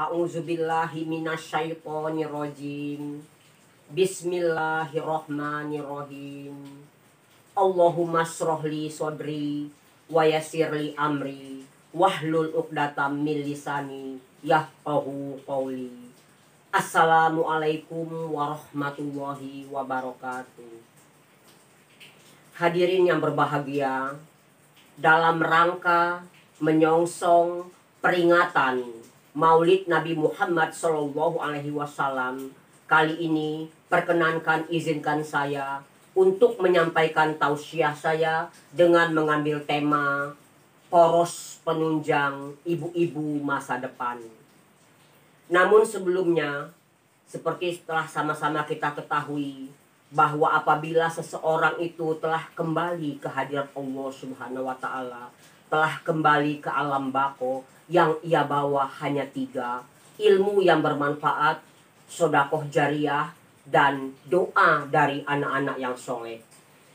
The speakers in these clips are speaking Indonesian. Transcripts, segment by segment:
A'udzubillahi minasyaitonirrajim. Bismillahirrahmanirrahim. Allahumma srohli sodri wa yassirli amri wahlul uqdatam min lisani yafqahu qawli. Assalamualaikum warahmatullahi wabarakatuh. Hadirin yang berbahagia, dalam rangka menyongsong peringatan Maulid Nabi Muhammad SAW, kali ini perkenankan izinkan saya untuk menyampaikan tausiah saya dengan mengambil tema poros penunjang ibu-ibu masa depan. Namun sebelumnya, seperti telah sama-sama kita ketahui, bahwa apabila seseorang itu telah kembali ke hadirat Allah Subhanahu wa Ta'ala, telah kembali ke alam bako, yang ia bawa hanya 3: ilmu yang bermanfaat, sedekah jariah, dan doa dari anak-anak yang soleh.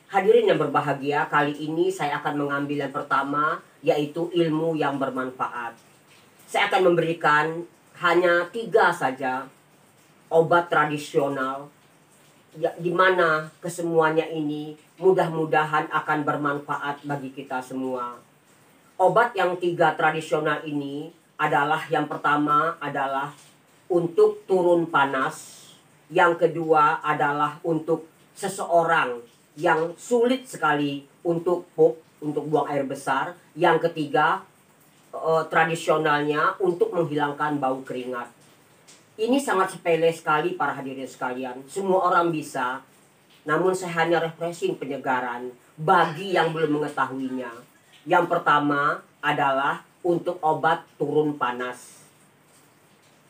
Hadirin yang berbahagia, kali ini saya akan mengambil yang pertama, yaitu ilmu yang bermanfaat. Saya akan memberikan hanya 3 saja obat tradisional, di mana kesemuanya ini mudah-mudahan akan bermanfaat bagi kita semua. Obat yang 3 tradisional ini adalah, yang pertama adalah untuk turun panas, yang kedua adalah untuk seseorang yang sulit sekali untuk pup, untuk buang air besar, yang ketiga tradisionalnya untuk menghilangkan bau keringat. Ini sangat sepele sekali para hadirin sekalian, semua orang bisa, namun saya hanya refreshing penyegaran bagi yang belum mengetahuinya. Yang pertama adalah untuk obat turun panas.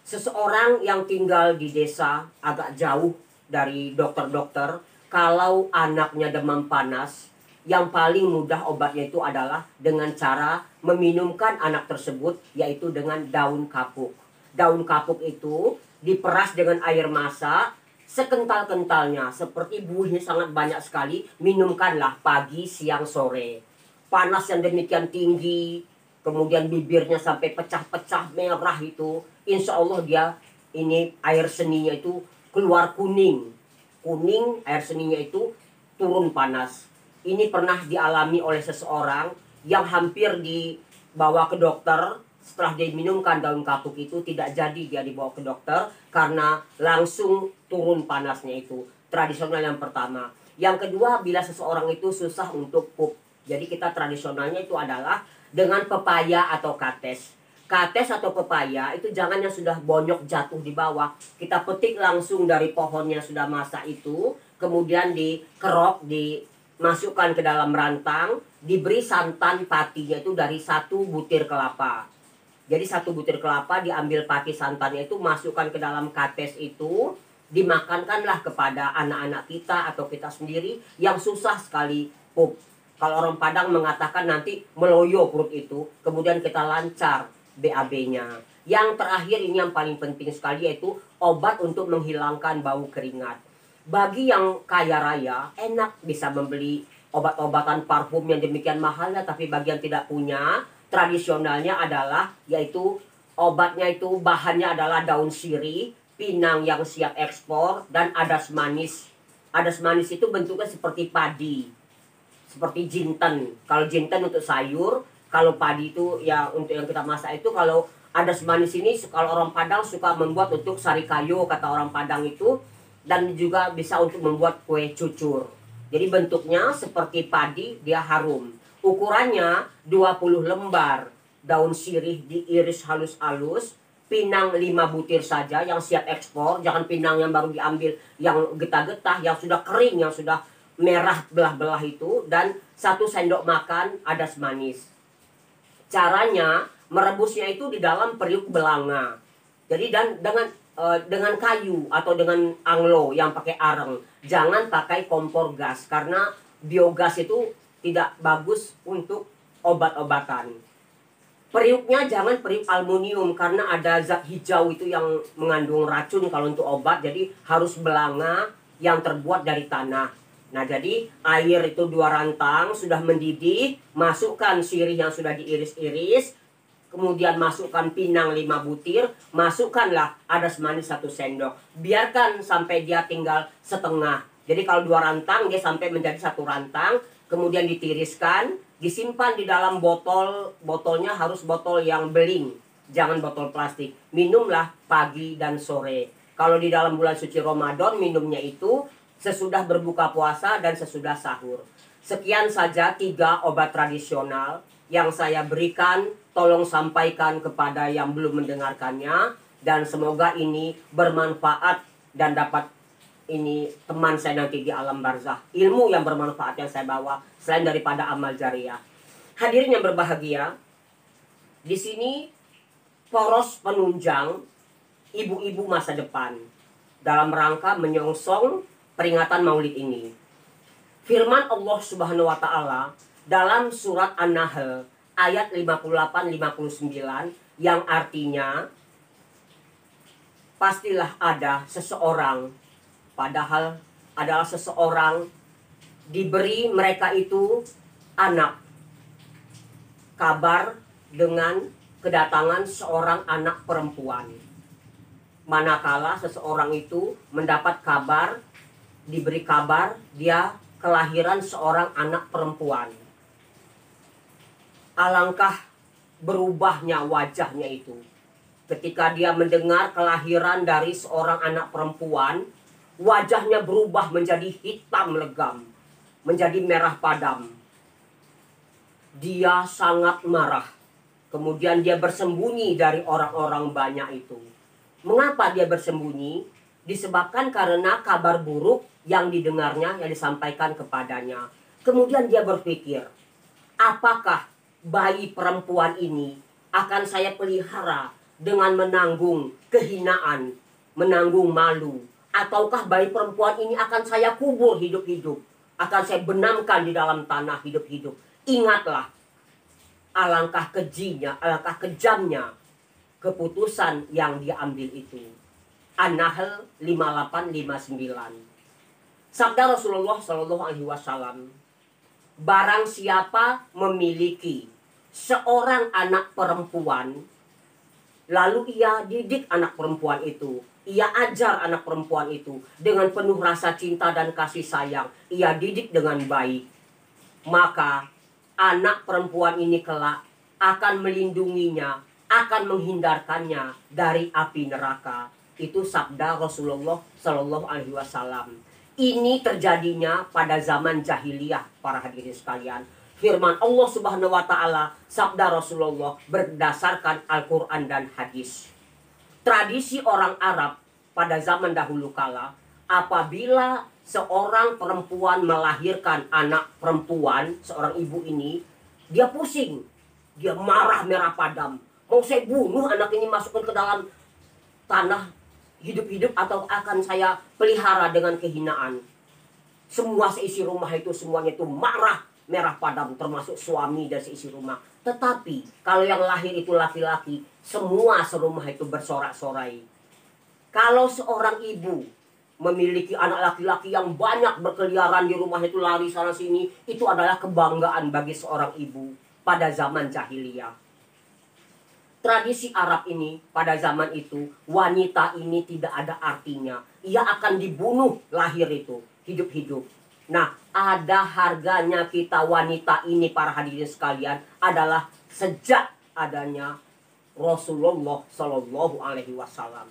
Seseorang yang tinggal di desa agak jauh dari dokter-dokter, kalau anaknya demam panas, yang paling mudah obatnya itu adalah dengan cara meminumkan anak tersebut, yaitu dengan daun kapuk. Daun kapuk itu diperas dengan air masak sekental-kentalnya, seperti buihnya sangat banyak sekali. Minumkanlah pagi, siang, sore. Panas yang demikian tinggi, kemudian bibirnya sampai pecah-pecah merah itu, insya Allah dia ini air seninya itu keluar kuning. Kuning, air seninya itu turun panas. Ini pernah dialami oleh seseorang yang hampir dibawa ke dokter. Setelah diminumkan daun kapuk itu, tidak jadi dia dibawa ke dokter karena langsung turun panasnya itu. Tradisional yang pertama. Yang kedua, bila seseorang itu susah untuk pup, jadi kita tradisionalnya itu adalah dengan pepaya atau kates. Kates atau pepaya itu jangan yang sudah bonyok jatuh di bawah. Kita petik langsung dari pohonnya sudah masak itu, kemudian dikerok, dimasukkan ke dalam rantang, diberi santan patinya itu dari 1 butir kelapa. Jadi 1 butir kelapa diambil pati santannya itu, masukkan ke dalam kates itu, dimakankanlah kepada anak-anak kita atau kita sendiri yang susah sekali pup. Kalau orang Padang mengatakan nanti meloyo perut itu, kemudian kita lancar BAB-nya. Yang terakhir ini yang paling penting sekali, yaitu obat untuk menghilangkan bau keringat. Bagi yang kaya raya, enak bisa membeli obat-obatan parfum yang demikian mahalnya, tapi bagi yang tidak punya, tradisionalnya adalah, yaitu obatnya itu bahannya adalah daun sirih, pinang yang siap ekspor, dan adas manis. Adas manis itu bentuknya seperti padi, seperti jinten. Kalau jinten untuk sayur, kalau padi itu ya untuk yang kita masak itu. Kalau adas manis ini, kalau orang Padang suka membuat untuk sari kayo, kata orang Padang itu, dan juga bisa untuk membuat kue cucur. Jadi bentuknya seperti padi, dia harum. Ukurannya 20 lembar daun sirih diiris halus-halus, pinang 5 butir saja yang siap ekspor, jangan pinang yang baru diambil yang getah-getah, yang sudah kering, yang sudah merah belah-belah itu, dan 1 sendok makan adas manis. Caranya merebusnya itu di dalam periuk belanga. Jadi dengan kayu atau dengan anglo yang pakai areng, jangan pakai kompor gas karena biogas itu tidak bagus untuk obat-obatan. Periuknya jangan periuk aluminium karena ada zat hijau itu yang mengandung racun kalau untuk obat. Jadi harus belanga yang terbuat dari tanah. Nah, jadi air itu 2 rantang sudah mendidih, masukkan sirih yang sudah diiris-iris, kemudian masukkan pinang 5 butir, masukkanlah adas manis 1 sendok. Biarkan sampai dia tinggal setengah. Jadi kalau 2 rantang dia sampai menjadi 1 rantang, kemudian ditiriskan, disimpan di dalam botol. Botolnya harus botol yang beling, jangan botol plastik. Minumlah pagi dan sore. Kalau di dalam bulan suci Ramadan, minumnya itu sesudah berbuka puasa dan sesudah sahur. Sekian saja 3 obat tradisional yang saya berikan. Tolong sampaikan kepada yang belum mendengarkannya, dan semoga ini bermanfaat dan dapat ini teman saya nanti di alam barzah. Ilmu yang bermanfaat yang saya bawa selain daripada amal jariah. Hadirin yang berbahagia, di sini poros penunjang ibu-ibu masa depan dalam rangka menyongsong peringatan Maulid ini. Firman Allah Subhanahu wa taala dalam surat An-Nahl ayat 58-59 yang artinya, pastilah ada seseorang, padahal adalah seseorang diberi mereka itu anak, kabar dengan kedatangan seorang anak perempuan. Manakala seseorang itu mendapat kabar, diberi kabar dia kelahiran seorang anak perempuan, alangkah berubahnya wajahnya itu. Ketika dia mendengar kelahiran dari seorang anak perempuan, wajahnya berubah menjadi hitam legam, menjadi merah padam. Dia sangat marah. Kemudian dia bersembunyi dari orang-orang banyak itu. Mengapa dia bersembunyi? Disebabkan karena kabar buruk yang didengarnya, yang disampaikan kepadanya. Kemudian dia berpikir, apakah bayi perempuan ini akan saya pelihara dengan menanggung kehinaan, menanggung malu, ataukah bayi perempuan ini akan saya kubur hidup-hidup, akan saya benamkan di dalam tanah hidup-hidup. Ingatlah, alangkah kejinya, alangkah kejamnya keputusan yang diambil itu. An-Nahl 58-59. Sabda Rasulullah SAW, barang siapa memiliki seorang anak perempuan, lalu ia didik anak perempuan itu, ia ajar anak perempuan itu dengan penuh rasa cinta dan kasih sayang, ia didik dengan baik, maka anak perempuan ini kelak akan melindunginya, akan menghindarkannya dari api neraka. Itu sabda Rasulullah SAW. Ini terjadinya pada zaman jahiliyah, para hadirin sekalian. Firman Allah Subhanahu wa taala, sabda Rasulullah berdasarkan Al-Qur'an dan hadis. Tradisi orang Arab pada zaman dahulu kala, apabila seorang perempuan melahirkan anak perempuan, seorang ibu ini, dia pusing, dia marah merah padam. Mau saya bunuh anak ini, masukkan ke dalam tanah hidup-hidup, atau akan saya pelihara dengan kehinaan. Semua seisi rumah itu, semuanya itu marah merah padam, termasuk suami dan seisi rumah. Tetapi kalau yang lahir itu laki-laki, semua serumah itu bersorak-sorai. Kalau seorang ibu memiliki anak laki-laki yang banyak berkeliaran di rumah itu, lari sana sini, itu adalah kebanggaan bagi seorang ibu pada zaman jahiliyah. Tradisi Arab ini pada zaman itu, wanita ini tidak ada artinya. Ia akan dibunuh lahir itu, hidup-hidup. Nah, ada harganya kita wanita ini, para hadirin sekalian, adalah sejak adanya Rasulullah Shallallahu Alaihi Wasallam.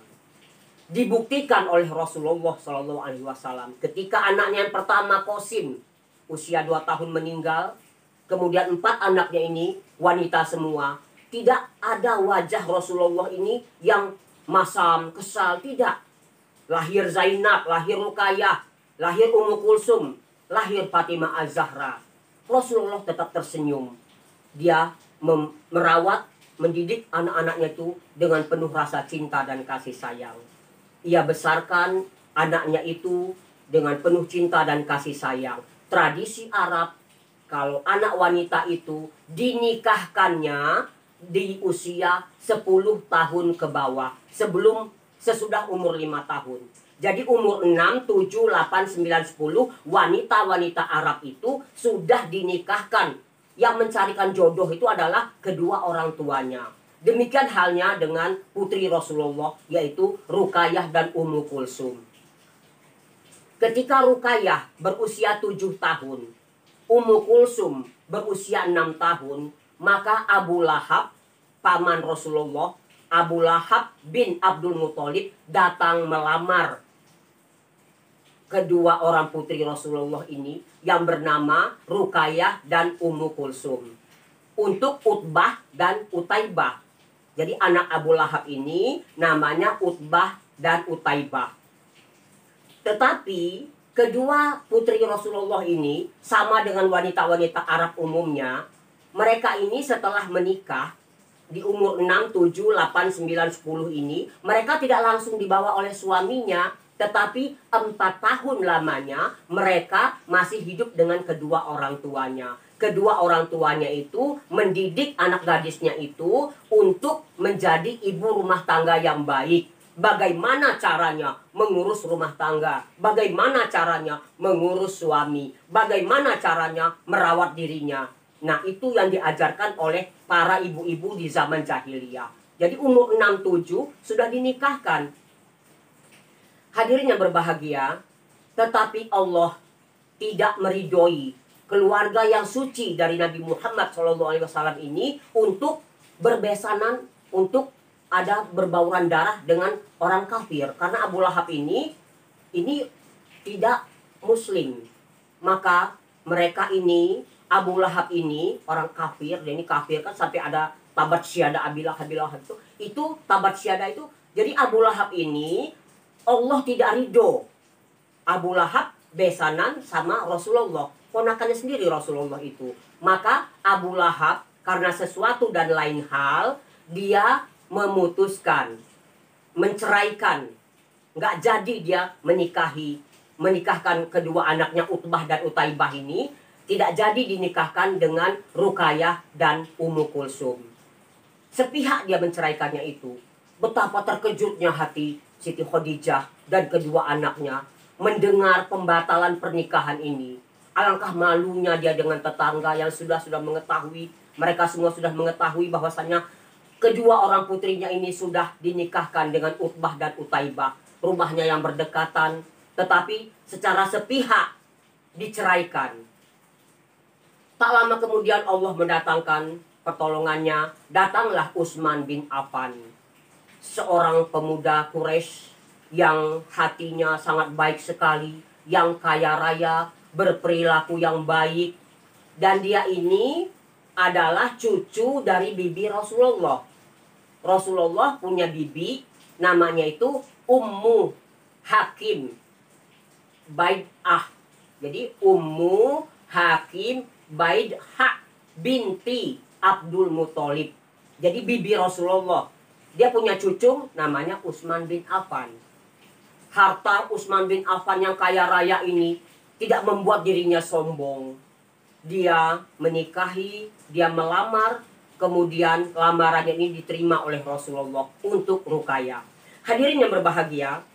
Dibuktikan oleh Rasulullah Shallallahu Alaihi Wasallam ketika anaknya yang pertama Qasim usia 2 tahun meninggal, kemudian 4 anaknya ini wanita semua. Tidak ada wajah Rasulullah ini yang masam, kesal, tidak. Lahir Zainab, lahir Ruqayyah, lahir Ummu Kulsum, lahir Fatimah Az-Zahra. Rasulullah tetap tersenyum. Dia merawat, mendidik anak-anaknya itu dengan penuh rasa cinta dan kasih sayang. Ia besarkan anaknya itu dengan penuh cinta dan kasih sayang. Tradisi Arab, kalau anak wanita itu dinikahkannya di usia 10 tahun ke bawah, sesudah umur 5 tahun. Jadi umur 6, 7, 8, 9, 10, wanita-wanita Arab itu sudah dinikahkan. Yang mencarikan jodoh itu adalah kedua orang tuanya. Demikian halnya dengan putri Rasulullah, yaitu Ruqayyah dan Ummu Kulsum. Ketika Ruqayyah berusia 7 tahun, Ummu Kulsum berusia 6 tahun, maka Abu Lahab, paman Rasulullah, Abu Lahab bin Abdul Muthalib datang melamar kedua orang putri Rasulullah ini yang bernama Ruqayyah dan Ummu Kulsum untuk Utbah dan Utaibah. Jadi anak Abu Lahab ini namanya Utbah dan Utaibah. Tetapi kedua putri Rasulullah ini sama dengan wanita-wanita Arab umumnya. Mereka ini setelah menikah di umur 6, 7, 8, 9, 10 ini, mereka tidak langsung dibawa oleh suaminya, tetapi 4 tahun lamanya mereka masih hidup dengan kedua orang tuanya. Kedua orang tuanya itu mendidik anak gadisnya itu untuk menjadi ibu rumah tangga yang baik. Bagaimana caranya mengurus rumah tangga, bagaimana caranya mengurus suami, bagaimana caranya merawat dirinya. Nah, itu yang diajarkan oleh para ibu-ibu di zaman jahiliyah. Jadi umur 6, 7 sudah dinikahkan. Hadirin yang berbahagia, tetapi Allah tidak meridhoi keluarga yang suci dari Nabi Muhammad SAW ini untuk berbesanan, untuk ada berbauran darah dengan orang kafir. Karena Abu Lahab ini tidak muslim. Maka mereka ini, Abu Lahab ini orang kafir. Dan ini kafir kan sampai ada tabat syada Abi Lahab itu. Itu tabat syada itu. Jadi Abu Lahab ini Allah tidak ridho. Abu Lahab besanan sama Rasulullah, ponakannya sendiri Rasulullah itu. Maka Abu Lahab karena sesuatu dan lain hal, dia memutuskan, menceraikan. Nggak jadi dia menikahkan kedua anaknya Utbah dan Utaibah ini. Tidak jadi dinikahkan dengan Ruqayyah dan Ummu Kulsum. Sepihak dia menceraikannya itu. Betapa terkejutnya hati Siti Khadijah dan kedua anaknya mendengar pembatalan pernikahan ini. Alangkah malunya dia dengan tetangga yang sudah mengetahui. Mereka semua sudah mengetahui bahwasannya kedua orang putrinya ini sudah dinikahkan dengan Utbah dan Utaibah. Rumahnya yang berdekatan, tetapi secara sepihak diceraikan. Tak lama kemudian Allah mendatangkan pertolongannya. Datanglah Utsman bin Affan, seorang pemuda Quraisy yang hatinya sangat baik sekali, yang kaya raya, berperilaku yang baik. Dan dia ini adalah cucu dari bibi Rasulullah. Rasulullah punya bibi, namanya itu Ummu Hakim Baidah. Jadi Ummu Hakim Baidah binti Abdul Muthalib. Jadi bibi Rasulullah. Dia punya cucu namanya Utsman bin Affan. Harta Utsman bin Affan yang kaya raya ini tidak membuat dirinya sombong. Dia menikahi, dia melamar, kemudian lamarannya ini diterima oleh Rasulullah untuk Ruqayyah. Hadirin yang berbahagia,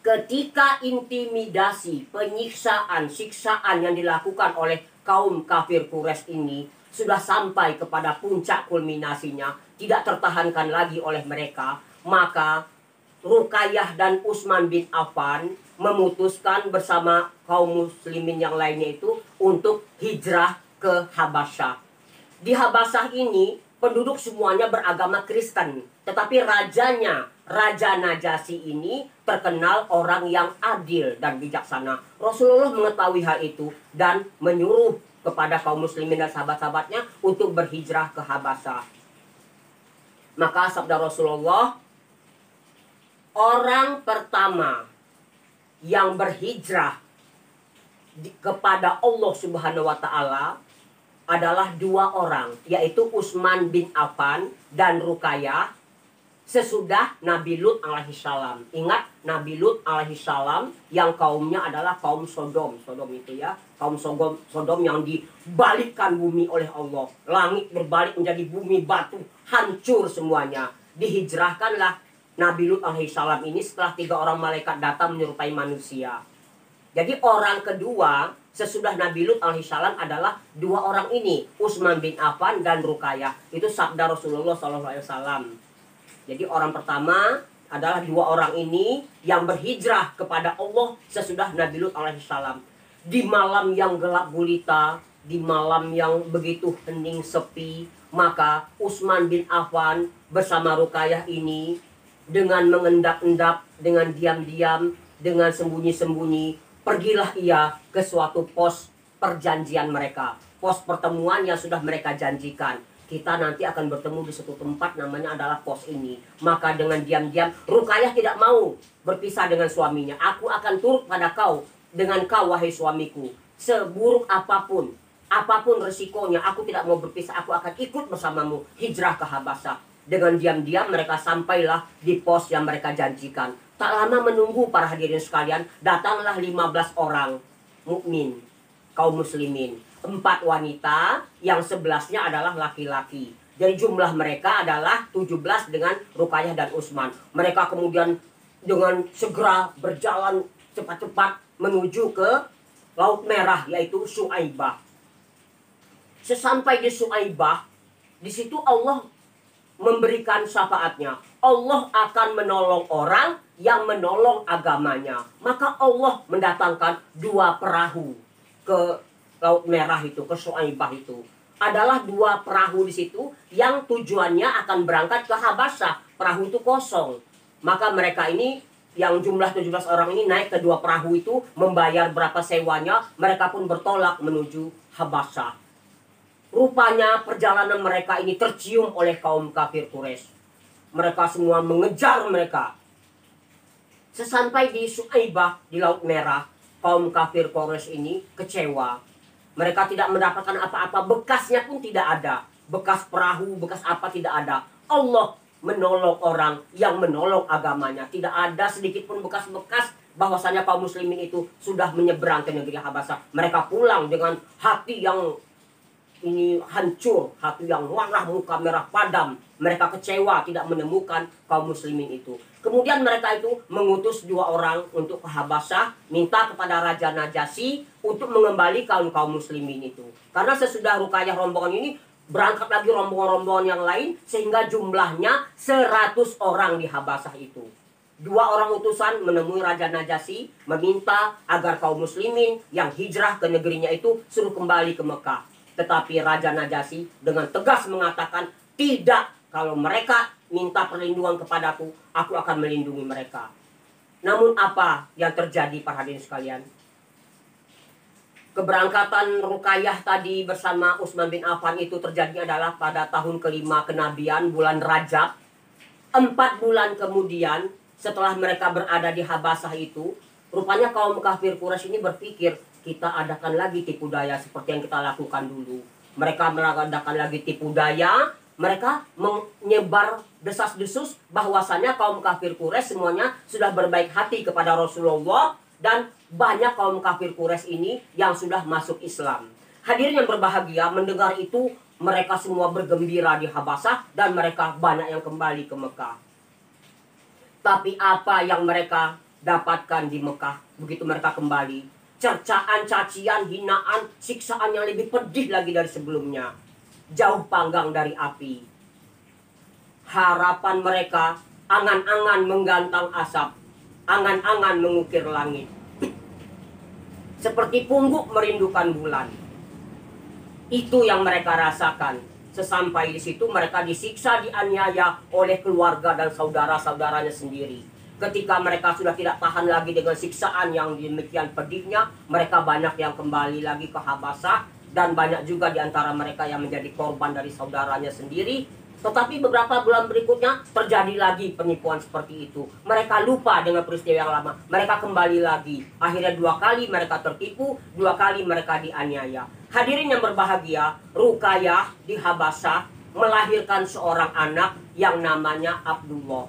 ketika intimidasi, penyiksaan, siksaan yang dilakukan oleh kaum kafir Quraisy ini sudah sampai kepada puncak kulminasinya, tidak tertahankan lagi oleh mereka, maka Ruqayyah dan Utsman bin Affan memutuskan bersama kaum muslimin yang lainnya itu untuk hijrah ke Habasyah. Di Habasyah ini penduduk semuanya beragama Kristen, tetapi rajanya, Raja Najasyi ini terkenal orang yang adil dan bijaksana. Rasulullah mengetahui hal itu dan menyuruh kepada kaum muslimin dan sahabat-sahabatnya untuk berhijrah ke Habasyah. Maka sabda Rasulullah, orang pertama yang berhijrah kepada Allah Subhanahu wa Ta'ala adalah 2 orang, yaitu Utsman bin Affan dan Ruqayyah, sesudah Nabi Lut alaihissalam. Ingat, Nabi Lut alaihissalam yang kaumnya adalah kaum Sodom. Sodom itu ya, kaum Sodom yang dibalikkan bumi oleh Allah. Langit berbalik menjadi bumi batu, hancur semuanya. Dihijrahkanlah Nabi Lut alaihissalam ini setelah 3 orang malaikat datang menyerupai manusia. Jadi orang kedua sesudah Nabi Lut alaihissalam adalah dua orang ini, Utsman bin Affan dan Ruqayyah. Itu sabda Rasulullah SAW. Jadi orang pertama adalah dua orang ini yang berhijrah kepada Allah sesudah Nabi Lut alaihissalam. Di malam yang gelap gulita, di malam yang begitu hening sepi, maka Utsman bin Affan bersama Ruqayyah ini dengan mengendap-endap, dengan diam-diam, dengan sembunyi-sembunyi, pergilah ia ke suatu pos perjanjian mereka. Pos pertemuan yang sudah mereka janjikan. Kita nanti akan bertemu di suatu tempat, namanya adalah pos ini. Maka dengan diam-diam, Ruqayyah tidak mau berpisah dengan suaminya. Aku akan turut pada kau, dengan kau wahai suamiku. Seburuk apapun, apapun resikonya, aku tidak mau berpisah. Aku akan ikut bersamamu hijrah ke Habasyah. Dengan diam-diam mereka sampailah di pos yang mereka janjikan. Tak lama menunggu para hadirin sekalian, datanglah 15 orang mukmin, kaum muslimin. 4 wanita, yang 11-nya adalah laki-laki. Jadi jumlah mereka adalah 17 dengan Ruqayyah dan Utsman. Mereka kemudian dengan segera berjalan cepat-cepat menuju ke Laut Merah, yaitu Shu'aibah. Sesampai di Shu'aibah, di situ Allah memberikan syafaatnya. Allah akan menolong orang yang menolong agamanya. Maka Allah mendatangkan 2 perahu ke Laut Merah itu, ke Shu'aibah itu. Adalah 2 perahu di situ yang tujuannya akan berangkat ke Habasyah. Perahu itu kosong. Maka mereka ini yang jumlah 17 orang ini naik ke 2 perahu itu, membayar berapa sewanya, mereka pun bertolak menuju Habasyah. Rupanya perjalanan mereka ini tercium oleh kaum kafir Quraisy. Mereka semua mengejar mereka. Sesampai di Shu'aibah, di Laut Merah, kaum kafir Quraisy ini kecewa. Mereka tidak mendapatkan apa-apa, bekasnya pun tidak ada. Bekas perahu, bekas apa tidak ada. Allah menolong orang yang menolong agamanya. Tidak ada sedikit pun bekas-bekas bahwasanya kaum muslimin itu sudah menyeberang ke negeri Habasyah. Mereka pulang dengan hati yang ini hancur, hati yang marah, muka merah padam. Mereka kecewa tidak menemukan kaum muslimin itu. Kemudian mereka itu mengutus 2 orang untuk ke Habasyah, minta kepada Raja Najasyi untuk mengembalikan kaum muslimin itu. Karena sesudah Ruqayyah rombongan ini, berangkat lagi rombongan-rombongan yang lain, sehingga jumlahnya 100 orang di Habasyah itu. 2 orang utusan menemui Raja Najasyi, meminta agar kaum muslimin yang hijrah ke negerinya itu suruh kembali ke Mekah. Tetapi Raja Najasyi dengan tegas mengatakan, tidak, kalau mereka minta perlindungan kepadaku, aku akan melindungi mereka. Namun apa yang terjadi para hadirin sekalian? Keberangkatan Ruqayyah tadi bersama Utsman bin Affan itu terjadi adalah pada tahun ke-5 kenabian, bulan Rajab. 4 bulan kemudian, setelah mereka berada di Habasyah itu, rupanya kaum kafir Quraisy ini berpikir, kita adakan lagi tipu daya seperti yang kita lakukan dulu. Mereka mengadakan lagi tipu daya. Mereka menyebar desas-desus bahwasannya kaum kafir Quraisy semuanya sudah berbaik hati kepada Rasulullah. Dan banyak kaum kafir Quraisy ini yang sudah masuk Islam. Hadirin yang berbahagia, mendengar itu mereka semua bergembira di Habasyah. Dan mereka banyak yang kembali ke Mekah. Tapi apa yang mereka dapatkan di Mekah begitu mereka kembali? Cercaan, cacian, hinaan, siksaan yang lebih pedih lagi dari sebelumnya. Jauh panggang dari api. Harapan mereka, angan-angan menggantang asap, angan-angan mengukir langit. Seperti pungguk merindukan bulan. Itu yang mereka rasakan. Sesampai di situ mereka disiksa, dianiaya oleh keluarga dan saudara-saudaranya sendiri. Ketika mereka sudah tidak tahan lagi dengan siksaan yang demikian pedihnya, mereka banyak yang kembali lagi ke Habasyah. Dan banyak juga di antara mereka yang menjadi korban dari saudaranya sendiri. Tetapi beberapa bulan berikutnya terjadi lagi penipuan seperti itu. Mereka lupa dengan peristiwa yang lama. Mereka kembali lagi. Akhirnya 2 kali mereka tertipu, 2 kali mereka dianiaya. Hadirin yang berbahagia, Ruqayyah di Habasyah melahirkan seorang anak yang namanya Abdullah.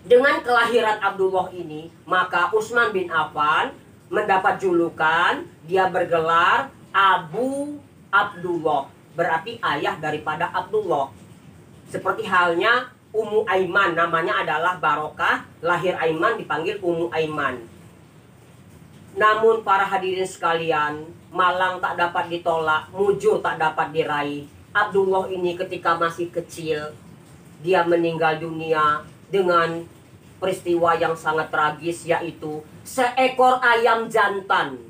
Dengan kelahiran Abdullah ini, maka Utsman bin Affan mendapat julukan, dia bergelar Abu Abdullah, berarti ayah daripada Abdullah. Seperti halnya Ummu Aiman, namanya adalah Barokah, lahir Aiman dipanggil Ummu Aiman. Namun para hadirin sekalian, malang tak dapat ditolak, mujur tak dapat diraih. Abdullah ini ketika masih kecil, dia meninggal dunia dengan peristiwa yang sangat tragis, yaitu seekor ayam jantan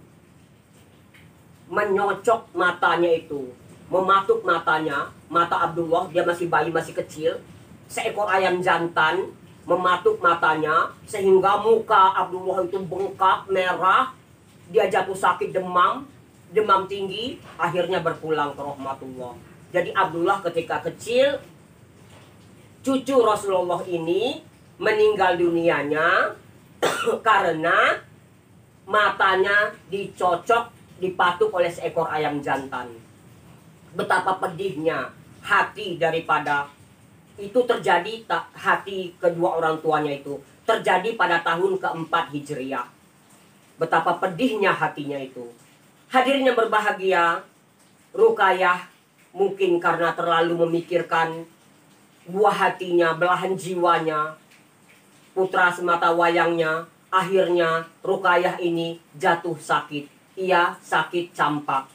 menyocok matanya itu, mematuk matanya, mata Abdullah, dia masih bayi, masih kecil. Seekor ayam jantan mematuk matanya sehingga muka Abdullah itu bengkak, merah, dia jatuh sakit, demam tinggi, akhirnya berpulang ke rahmatullah. Jadi Abdullah ketika kecil, cucu Rasulullah ini meninggal dunianya karena matanya dicocok, dipatuk oleh seekor ayam jantan. Betapa pedihnya hati daripada itu terjadi, hati kedua orang tuanya itu terjadi pada tahun keempat Hijriah. Betapa pedihnya hatinya itu. Hadirin yang berbahagia, Ruqayyah mungkin karena terlalu memikirkan buah hatinya, belahan jiwanya, putra semata wayangnya, akhirnya Ruqayyah ini jatuh sakit. Ia sakit campak.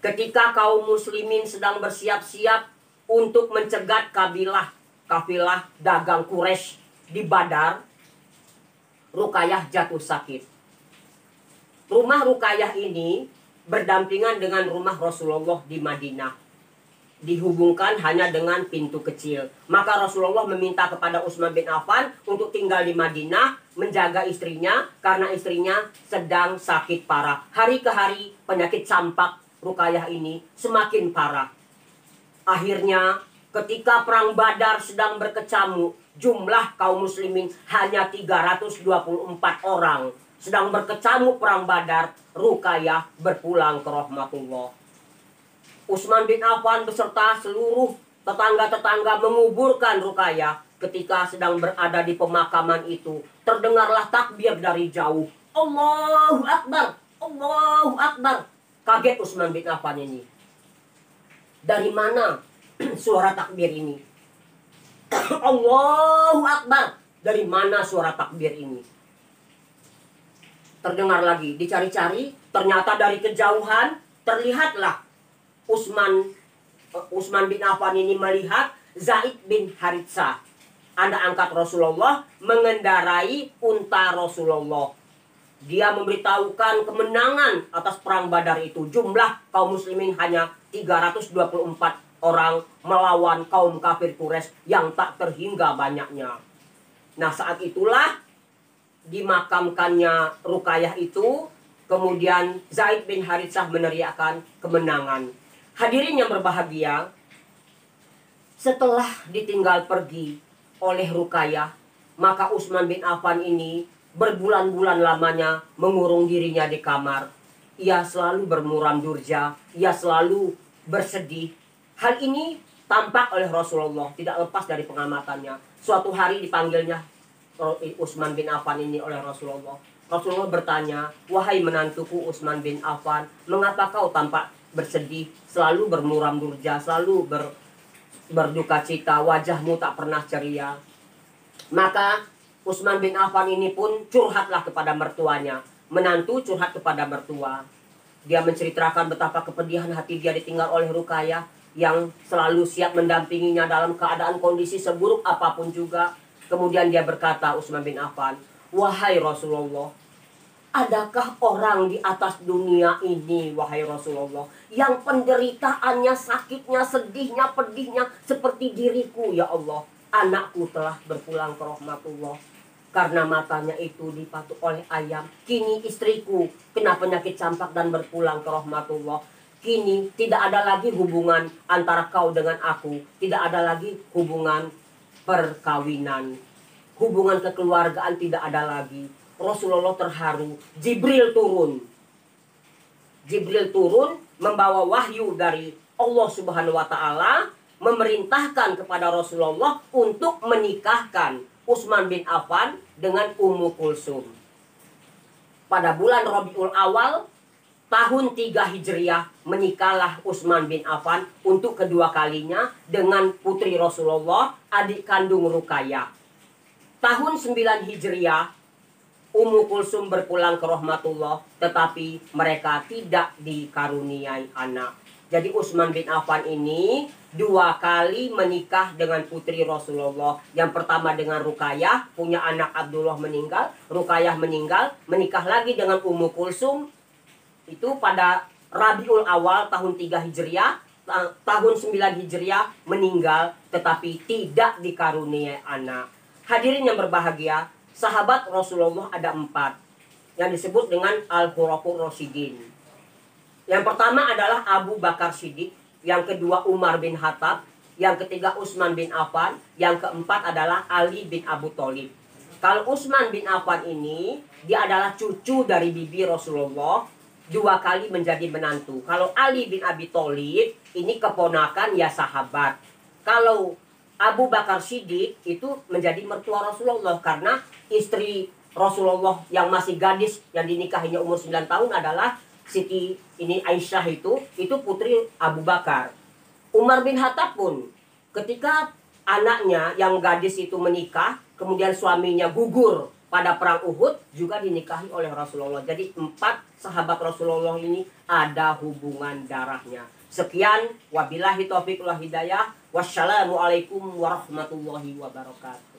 Ketika kaum muslimin sedang bersiap-siap untuk mencegat kafilah dagang Quraisy di Badar, Ruqayyah jatuh sakit. Rumah Ruqayyah ini berdampingan dengan rumah Rasulullah di Madinah. Dihubungkan hanya dengan pintu kecil. Maka Rasulullah meminta kepada Utsman bin Affan untuk tinggal di Madinah, menjaga istrinya karena istrinya sedang sakit parah. Hari ke hari penyakit campak Ruqayyah ini semakin parah. Akhirnya ketika perang Badar sedang berkecamuk, jumlah kaum muslimin hanya 324 orang. Sedang berkecamuk perang Badar, Ruqayyah berpulang ke rahmatullah. Utsman bin Affan beserta seluruh tetangga-tetangga menguburkan Ruqayyah. Ketika sedang berada di pemakaman itu, terdengarlah takbir dari jauh. Allahu Akbar, Allahu Akbar. Kaget Utsman bin Affan ini. Dari mana suara takbir ini? Allahu Akbar. Dari mana suara takbir ini? Terdengar lagi, dicari-cari, ternyata dari kejauhan terlihatlah Utsman bin Affan ini melihat Zaid bin Haritsah, anak angkat Rasulullah, mengendarai unta Rasulullah. Dia memberitahukan kemenangan atas perang Badar itu. Jumlah kaum muslimin hanya 324 orang melawan kaum kafir Quraisy yang tak terhingga banyaknya. Nah, saat itulah dimakamkannya Ruqayyah itu, kemudian Zaid bin Haritsah meneriakkan kemenangan. Hadirin yang berbahagia, setelah ditinggal pergi oleh Ruqayyah, maka Utsman bin Affan ini berbulan-bulan lamanya mengurung dirinya di kamar. Ia selalu bermuram durja, ia selalu bersedih. Hal ini tampak oleh Rasulullah, tidak lepas dari pengamatannya. Suatu hari dipanggilnya Utsman bin Affan ini oleh Rasulullah. Rasulullah bertanya, "Wahai menantuku Utsman bin Affan, mengapa kau tampak bersedih, selalu bermuram durja, selalu berduka cita, wajahmu tak pernah ceria?" Maka Utsman bin Affan ini pun curhatlah kepada mertuanya. Menantu curhat kepada mertua. Dia menceritakan betapa kepedihan hati dia ditinggal oleh Ruqayyah yang selalu siap mendampinginya dalam keadaan kondisi seburuk apapun juga. Kemudian dia berkata, Utsman bin Affan, "Wahai Rasulullah, adakah orang di atas dunia ini, wahai Rasulullah, yang penderitaannya, sakitnya, sedihnya, pedihnya seperti diriku, ya Allah. Anakku telah berpulang ke rahmatullah karena matanya itu dipatuk oleh ayam. Kini istriku kena penyakit campak dan berpulang ke rahmatullah. Kini tidak ada lagi hubungan antara kau dengan aku. Tidak ada lagi hubungan perkawinan. Hubungan kekeluargaan tidak ada lagi." Rasulullah terharu. Jibril turun membawa wahyu dari Allah Subhanahu wa taala, memerintahkan kepada Rasulullah untuk menikahkan Utsman bin Affan dengan Ummu Kulsum. Pada bulan Rabiul Awal tahun 3 Hijriah menikahlah Utsman bin Affan untuk kedua kalinya dengan putri Rasulullah, adik kandung Ruqayyah. Tahun 9 Hijriah Ummu Kulsum berpulang ke rahmatullah, tetapi mereka tidak dikaruniai anak. Jadi Utsman bin Affan ini 2 kali menikah dengan putri Rasulullah. Yang pertama dengan Ruqayyah, punya anak Abdullah meninggal, Ruqayyah meninggal, menikah lagi dengan Ummu Kulsum. Itu pada Rabiul Awal tahun 3 Hijriah, tahun 9 Hijriah meninggal, tetapi tidak dikaruniai anak. Hadirin yang berbahagia, sahabat Rasulullah ada 4 yang disebut dengan Al-Khulafaur Rasyidin. Yang pertama adalah Abu Bakar Siddiq, yang kedua Umar bin Khattab, yang ketiga Utsman bin Affan, yang keempat adalah Ali bin Abu Thalib. Kalau Utsman bin Affan ini, dia adalah cucu dari bibi Rasulullah, 2 kali menjadi menantu. Kalau Ali bin Abi Thalib ini keponakan ya sahabat. Kalau Abu Bakar Siddiq itu menjadi mertua Rasulullah, karena istri Rasulullah yang masih gadis yang dinikahinya umur 9 tahun adalah Siti ini Aisyah, itu putri Abu Bakar. Umar bin Khattab pun ketika anaknya yang gadis itu menikah, kemudian suaminya gugur pada perang Uhud, juga dinikahi oleh Rasulullah. Jadi 4 sahabat Rasulullah ini ada hubungan darahnya. Sekian, wabillahi taufiq wal hidayah. Wassalamualaikum warahmatullahi wabarakatuh.